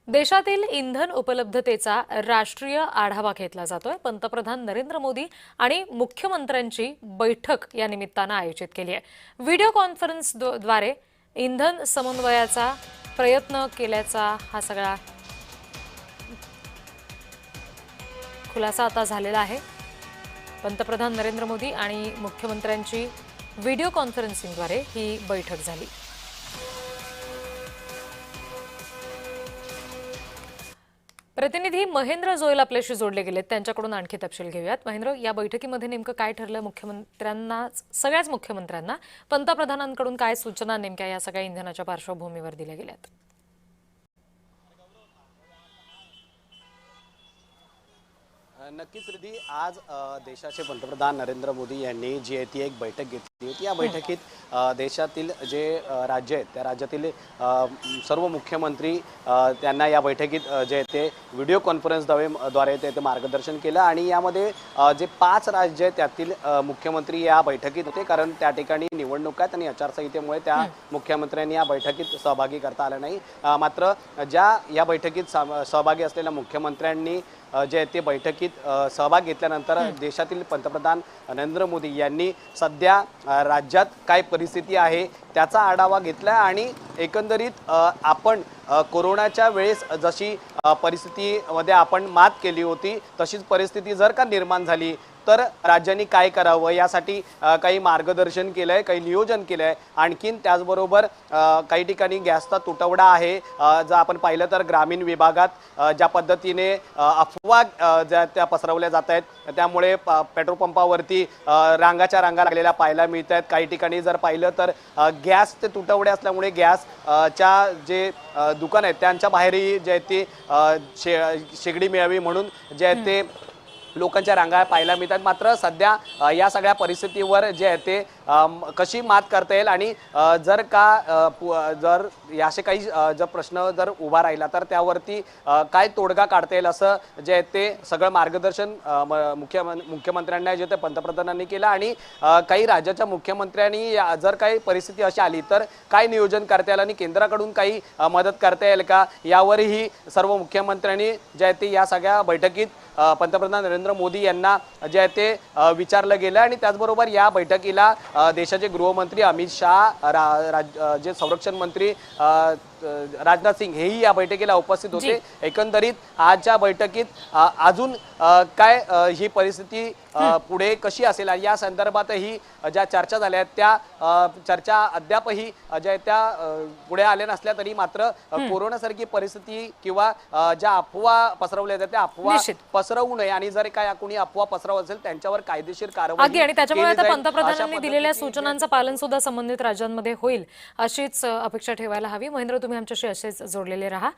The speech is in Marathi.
देशातील इंधन उपलब्धतेचा राष्ट्रीय आढावा घेतला जातोय। पंतप्रधान नरेंद्र मोदी आणि मुख्यमंत्र्यांची बैठक या निमित्तानं आयोजित केली आहे। व्हिडिओ कॉन्फरन्सद्वारे इंधन समन्वयाचा प्रयत्न केल्याचा हा सगळा खुलासा आता झालेला आहे। पंतप्रधान नरेंद्र मोदी आणि मुख्यमंत्र्यांची व्हिडिओ कॉन्फरन्सिंगद्वारे ही बैठक झाली। प्रतिनिधी महेंद्र जोयल आपल्याशी जोडले गेलेत, त्यांच्याकडून आणखी तपशील घेऊयात। महेंद्र, या बैठकीमध्ये नेमकं काय ठरलं? मुख्यमंत्र्यांना, सगळ्याच मुख्यमंत्र्यांना पंतप्रधानांकडून काय सूचना नेमक्या या सगळ्या इंधनाच्या पार्श्वभूमीवर दिल्या गेल्यात? नक्कीच रिधी, आज देशाचे पंतप्रधान नरेंद्र मोदी यांनी जी आहे ती एक बैठक घेतली होती। या बैठकीत देशातील जे राज्य आहेत त्या राज्यातील सर्व मुख्यमंत्री त्यांना या बैठकीत जे ते व्हिडिओ कॉन्फरन्सद्वारे ते मार्गदर्शन केलं आणि यामध्ये जे 5 राज्य आहेत त्यातील मुख्यमंत्री या बैठकीत होते, कारण त्या ठिकाणी निवडणूक आहेत आणि आचारसंहितेमुळे त्या मुख्यमंत्र्यांनी या बैठकीत सहभागी करता आलं नाही। मात्र ज्या या बैठकीत सहभागी असलेल्या मुख्यमंत्र्यांनी जे ते बैठकीत सहभाग घेतल्यानंतर देशातील पंतप्रधान नरेंद्र मोदी यांनी सध्या राज्यात काय परिस्थिती आहे त्याचा आढावा घेतला आणि एकंदरीत आपण कोरोनाच्या वेळेस जशी परिस्थितीमध्ये आपण मात केली होती तशीच परिस्थिती जर का निर्माण झाली तर राज्यांनी काय करावं यासाठी काही मार्गदर्शन केलंय, काही नियोजन केलंय। आणखीन त्याचबरोबर काही ठिकाणी गॅसचा तुटवडा आहे। जर आपण पाहिलं तर ग्रामीण विभागात ज्या पद्धतीने अफवा त्या पसरवल्या जात आहेत त्यामुळे पेट्रोल पंपावरती रांगाच्या रांगा लागलेल्या पाहायला मिळत आहेत। काही ठिकाणी जर पाहिलं तर गॅसचे तुटवडे असल्यामुळे गॅसच्या जे दुकान आहेत त्यांच्या बाहेरही जे ते शेगडी मिळावी म्हणून जे ते लोकांच्या रांगा पाहायला मिळतात। मात्र सध्या या सगळ्या परिस्थितीवर जे आहे ते कशी मात करता येईल आणि जर जर याचे काही जर प्रश्न जर उभा राहिला तर त्यावरती काय तोडगा काढता येईल असं जे आहे ते सगळं मार्गदर्शन मुख्यमंत्र्यांना जे ते पंतप्रधानांनी केलं आणि काही राज्याच्या मुख्यमंत्र्यांनी जर काही परिस्थिती अशी आली तर काय नियोजन करता येईल आणि केंद्राकडून काही मदत करता येईल का यावरही सर्व मुख्यमंत्र्यांनी जे आहे ते या सगळ्या बैठकीत पंतप्रधान नरेंद्र मोदी यांना जे आहे ते विचारलं गेलं आणि त्याचबरोबर या बैठकीला देशाचे गृहमंत्री अमित शाह, जे संरक्षण मंत्री राजनाथ सिंग हेही या बैठकीला उपस्थित होते। एकंदरीत आजच्या बैठकीत अजून काय ही परिस्थिती पुढे कशी असेल या संदर्भातही ज्या चर्चा झाल्या त्या चर्चा अद्यापही ज्या त्या पुढे आल्या नसल्या तरी मात्र कोरोनासारखी परिस्थिती किंवा ज्या अफवा पसरवल्या जातात त्या अफवा पसरवू नये आणि जर काय कोणी अफवा पसरवत असेल त्यांच्यावर कायदेशीर कारवाई आणि त्याच्यामुळे आता पंतप्रधानांनी दिलेल्या सूचनांचं पालन सुद्धा संबंधित राज्यांमध्ये होईल अशीच अपेक्षा ठेवायला हवी। महेंद्र, तुम्ही आमच्याशी असेच जोडलेले राहा।